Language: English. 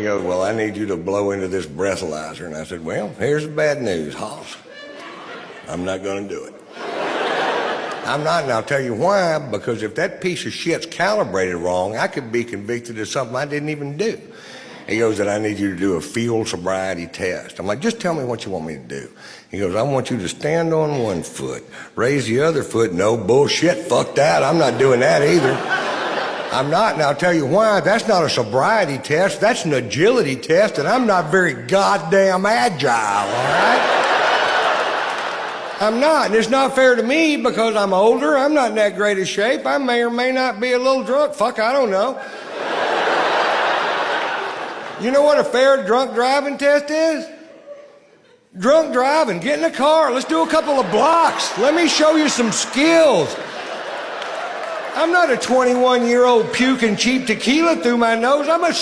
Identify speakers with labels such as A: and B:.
A: He goes, well, I need you to blow into this breathalyzer. And I said, well, here's the bad news, Hoss. I'm not going to do it. I'm not, and I'll tell you why. Because if that piece of shit's calibrated wrong, I could be convicted of something I didn't even do. He goes, that I need you to do a field sobriety test. I'm like, just tell me what you want me to do. He goes, I want you to stand on one foot, raise the other foot. No bullshit, fuck that. I'm not doing that either. I'm not, and I'll tell you why. That's not a sobriety test. That's an agility test, and I'm not very goddamn agile, all right? I'm not, and it's not fair to me because I'm older. I'm not in that great a shape. I may or may not be a little drunk. Fuck, I don't know. You know what a fair drunk driving test is? Drunk driving, get in the car. Let's do a couple of blocks. Let me show you some skills. I'm not a 21-year-old puking cheap tequila through my nose. I'm a